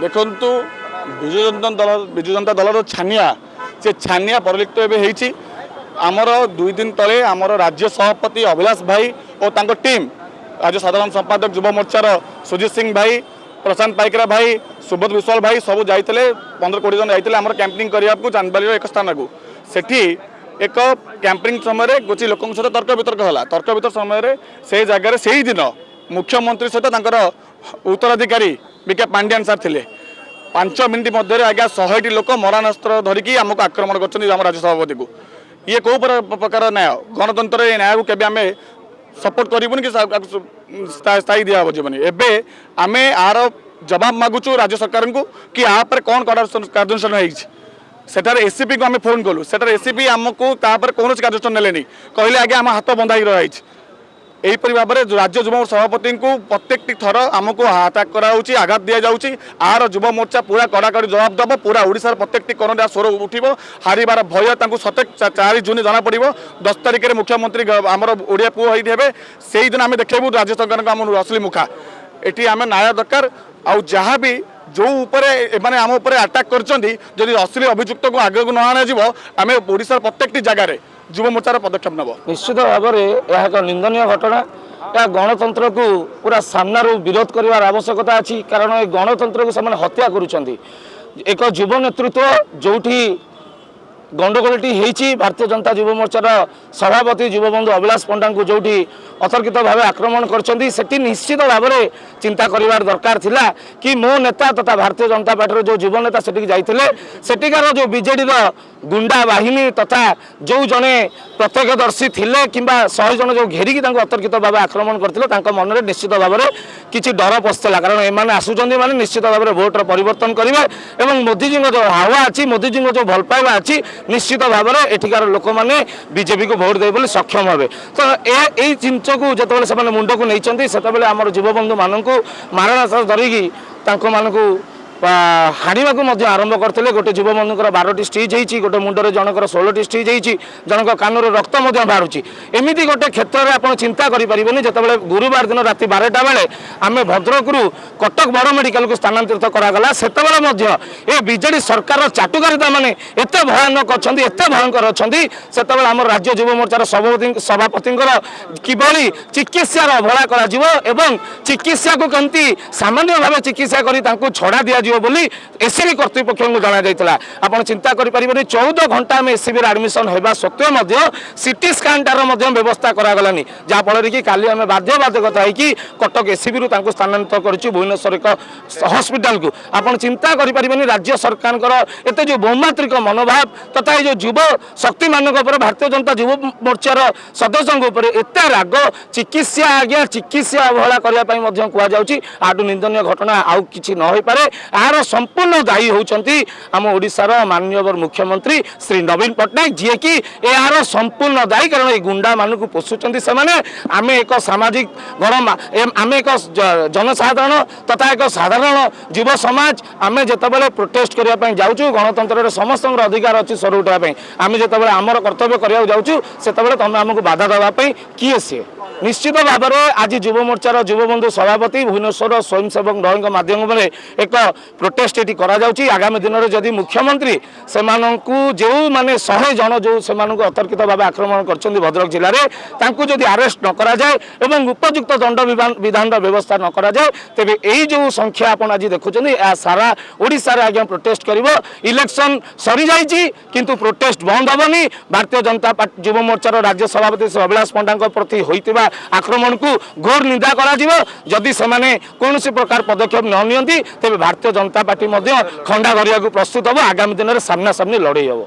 देखु विजु जनता दल छानिया से छानिया परिलक्षित एवं आमर 2 दिन तले आमर राज्य सभापति अभिलाष भाई और टीम राज्य साधारण संपादक युव मोर्चार सुजित सिंह भाई प्रशांत पाइकरा भाई सुबोध विश्वाल भाई सब जाते 15-20 जन जाते आम कैंपिंग करने को चांदबाली एक स्थान को सेठी एक कैंपिंग समय गोची लोक सहित तर्क वितर्क है तर्क वितर्क समय से जगह से ही दिन मुख्यमंत्री सहित उत्तराधिकारी बीके पांड्यान सार थे 5 मिनिट मध्य आज्ञा 100 लोक मराणास्त्र धरिकी आमको आक्रमण कर राज्य सभापति को ये कौ प्रकार न्याय गणतंत्र न्याय को केबे आमे सपोर्ट करूँ कि स्थायी दिया जीवन एवं आम आर जवाब मागुचु राज्य सरकार को कि यापर कौन कार्यानुष्ठान होटार एसीपी को आम फोन कलु सेटार एसीपी आमको कौन कार्यानुष्ठान ने कहले आगे आम हाथ बंधा रही यहीपरि भाव में राज्य युव सभापति को प्रत्येक थर आमको अटैक कराऊँच आघात दि जाऊँगी आर युव मोर्चा पूरा कड़ाकड़ी जवाब देव पूरा ओडिशार प्रत्येक कोणा स्वर उठिब हारिबार भय सतेज 4 जून जना पड़ 10 तारिख में मुख्यमंत्री आमर ओडिया पुओ होते से दिन आम देखू राज्य सरकार को आम असली मुखा ये आम न्याय दरकार आउ जहाँ भी जो मैंने आम अटैक कर असली अभियुक्त को आगे न आना आम ओडिशार प्रत्येक जगार युव मोर्चार पदक्षेप नब निश्चित भाव में यह एक निंदनीय घटना या गणतंत्र को पूरा सामनार विरोध कर आवश्यकता अच्छी कारण ये गणतंत्र को से हत्या करुँच एक युव नेतृत्व जो गंडगोलटी होती भारतीय जनता युव मोर्चार सभापति युव बंधु अभिलाष पंडा को जो अतर्कित भाव आक्रमण कर निश्चित भाव में चिंता कर दरकार थिला कि मो नेता तथा भारतीय जनता पार्टी जो युव नेता से जाते सेठिकार जो बीजेडी गुंडा बाहिनी तथा जो जड़े प्रत्यक्षदर्शी थिले कि 100 जन जो घेरिकी अतर्कित भाव आक्रमण करते मन में निश्चित भाव में किसी डर पशला कारण एम आसुच्च मैंने निश्चित भाव में भोटर परिवर्तन करेंगे और मोदीजी जो हावा अच्छी मोदीजी जो भल पाइबा अच्छी निश्चित भाव में एठिकार लोक मैंने बीजेपी को भोट देवे सक्षम हे तो यही जिनस को जो मुंड को नहीं से आम युव बंधु मानक मारणास्त्र धरिकी मानक हाणिबा आरंभ करते गोटे युव बंधुकर 12टी स्टिच होती गोटे मुंडर जनकर 16टी स्टिच होती जनक कानूर रक्त बाहर एमती गोटे क्षेत्र में आप चिंता करें जो गुरुवार दिन राति 12टा बेले आम भद्रक कटक बड़ मेडिकल को स्थानांतरित करागला से बीजेडी सरकार चाटुकारिता मैंने एत भयानक अच्छा एत भयंकर अच्छा से आम राज्य युव मोर्चार सभापति किभली चिकित्सार अवहेला कर चिकित्सा को कमी सामान्य भाव चिकित्सा कर छड़ा दिया बोली एसीबी कर्तृपक्ष को जना जाता आप चिंता करें 14 घंटा में एसीबी एडमिशन होगा सत्वे सीटी स्कान टार व्यवस्था करागलानी जहाँफल कि काली आम बाध्यबाधकता होगी कटक एसीबी स्थानांतरित कर भुवनेश्वर एक हस्पिटाल को आप चिंता करें राज्य सरकार एत जो बहुमात्रिक मनोभाव तथा ये जो युव शक्ति मान भारतीय जनता युव मोर्चार सदस्यों एत राग चिकित्सा आज्ञा चिकित्सा अवहेला करने कहुच्छी आठू निंदनीय घटना आउ कि न हो पारे यार संपूर्ण दायी होती आम ओडिशार माननीय मुख्यमंत्री श्री नवीन पट्टनायक जी की यार संपूर्ण दायी कारण ये गुंडा मान को पोषुंट से आम एक सामाजिक गण आम एक जनसाधारण तथा एक साधारण युव समाज आम जितेबाला प्रोटेस्ट करने जाऊँ गणतंत्र समस्त अधिकार अच्छी स्वर उठापी आम जितेबाला आमर कर्तव्य करने जाऊँ से तुम आमको बाधा देवाई किए सी निश्चित भाव में आज युव मोर्चार युव बंधु सभापति भुवनेश्वर स्वयंसेवक दल माध्यम एक प्रोटेस्ट ये आगामी दिन में जदि मुख्यमंत्री से जो माने 100 जन जो से अतर्कित भाव आक्रमण कर भद्रक जिले में जदि अरेस्ट न करा जाए एवं उपयुक्त दंड विधान व्यवस्था न करा जाए तेबे यही जो संख्या आप आज देखुं सारा ओडिशा रे आज्ञा प्रोटेस्ट कर इलेक्शन सरी जाइए किंतु प्रोटेस्ट बंद हेनी भारतीय जनता पार्टी युव मोर्चार राज्य सभापति श्री अभिलाष पंडा प्रति होता आक्रमण को घोर निंदा करा से कौन प्रकार पदक्षेप न नियंती तेज भारतीय जनता पार्टी खंडा करने को प्रस्तुत हम आगामी दिन में सामना सामनी लड़े हम।